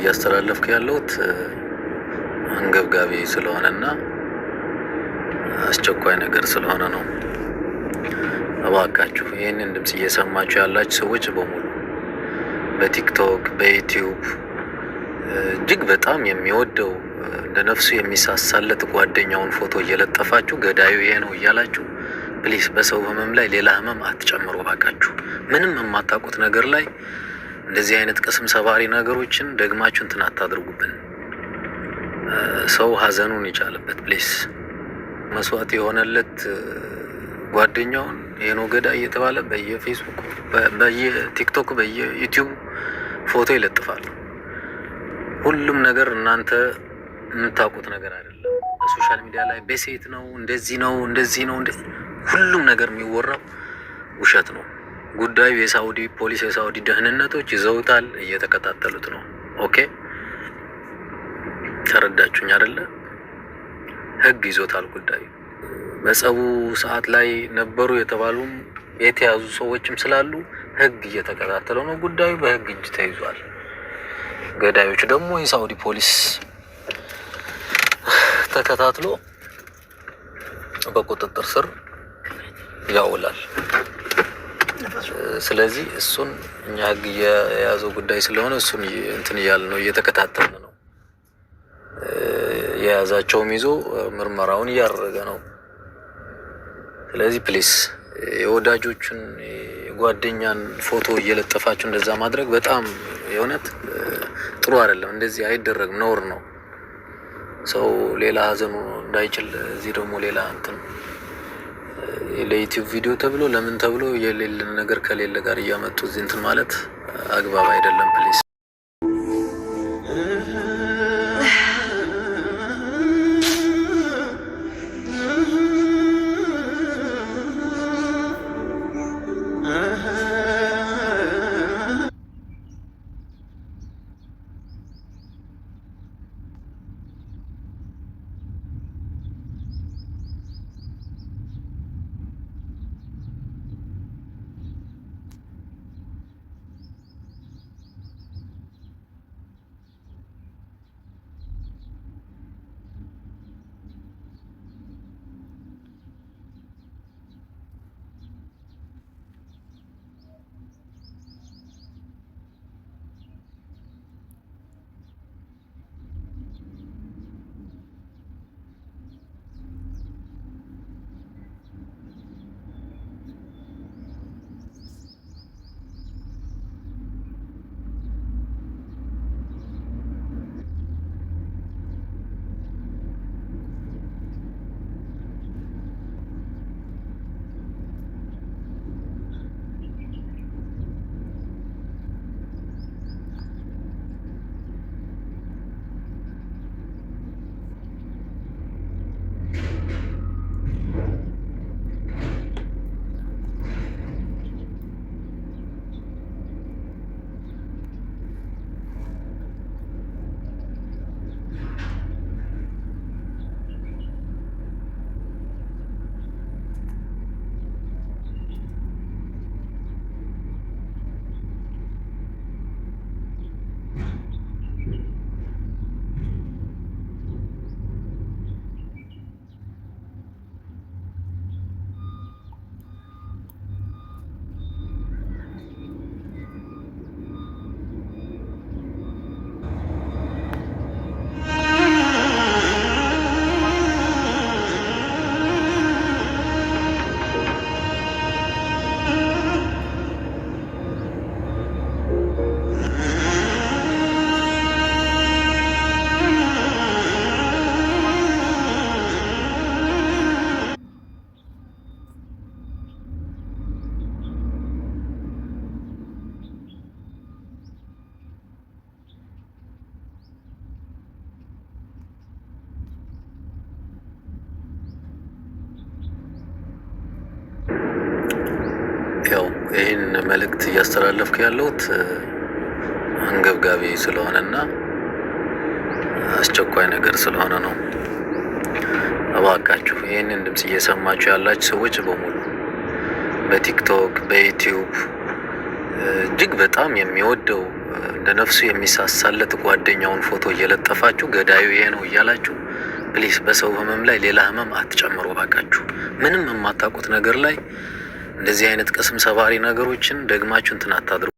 እያስተላለፍክ ያለሁት አንገብጋቢ ስለሆነና አስቸኳይ ነገር ስለሆነ ነው። እባካችሁ ይህንን ድምጽ እየሰማችሁ ያላችሁ ሰዎች በሙሉ በቲክቶክ በዩቲዩብ እጅግ በጣም የሚወደው እንደ ነፍሱ የሚሳሳለት ጓደኛውን ፎቶ እየለጠፋችሁ ገዳዩ ይሄ ነው እያላችሁ ፕሊስ በሰው ህመም ላይ ሌላ ህመም አትጨምሩ። እባካችሁ ምንም የማታውቁት ነገር ላይ እንደዚህ አይነት ቅስም ሰባሪ ነገሮችን ደግማችሁ እንትን አታድርጉብን። ሰው ሀዘኑን ይቻልበት ፕሊስ። መስዋዕት የሆነለት ጓደኛውን ይሄ ነው ገዳይ እየተባለ በየፌስቡክ በየቲክቶክ በየዩቲዩብ ፎቶ ይለጥፋሉ። ሁሉም ነገር እናንተ የምታውቁት ነገር አይደለም። በሶሻል ሚዲያ ላይ በሴት ነው እንደዚህ ነው እንደዚህ ነው ሁሉም ነገር የሚወራው ውሸት ነው። ጉዳዩ የሳውዲ ፖሊስ የሳውዲ ደህንነቶች ይዘውታል፣ እየተከታተሉት ነው። ኦኬ ተረዳችሁኝ አይደለ? ህግ ይዞታል ጉዳዩ። በጸቡ ሰዓት ላይ ነበሩ የተባሉም የተያዙ ሰዎችም ስላሉ ህግ እየተከታተለው ነው። ጉዳዩ በህግ እጅ ተይዟል። ገዳዮች ደግሞ የሳውዲ ፖሊስ ተከታትሎ በቁጥጥር ስር ያውላል። ስለዚህ እሱን እኛ ህግ የያዘው ጉዳይ ስለሆነ እሱን እንትን እያልን ነው፣ እየተከታተልን ነው። የያዛቸውም ይዞ ምርመራውን እያደረገ ነው። ስለዚህ ፕሊስ የወዳጆቹን የጓደኛን ፎቶ እየለጠፋችሁ እንደዛ ማድረግ በጣም የእውነት ጥሩ አይደለም። እንደዚህ አይደረግም፣ ነውር ነው። ሰው ሌላ ሀዘኑ እንዳይችል እዚህ ደግሞ ሌላ እንትን ለዩቲዩብ ቪዲዮ ተብሎ ለምን ተብሎ የሌለን ነገር ከሌለ ጋር እያመጡ እዚህ እንትን ማለት አግባብ አይደለም። ፕሊስ ያው ይህን መልእክት እያስተላለፍክ ያለሁት አንገብጋቢ ስለሆነና አስቸኳይ ነገር ስለሆነ ነው። እባካችሁ ይህንን ድምጽ እየሰማችሁ ያላችሁ ሰዎች በሙሉ በቲክቶክ በዩቲዩብ እጅግ በጣም የሚወደው እንደ ነፍሱ የሚሳሳለት ጓደኛውን ፎቶ እየለጠፋችሁ ገዳዩ ይሄ ነው እያላችሁ ፕሊስ በሰው ህመም ላይ ሌላ ህመም አትጨምሩ ባካችሁ። ምንም የማታውቁት ነገር ላይ እንደዚህ አይነት ቅስም ሰባሪ ነገሮችን ደግማችሁ እንትን አታድርጉ።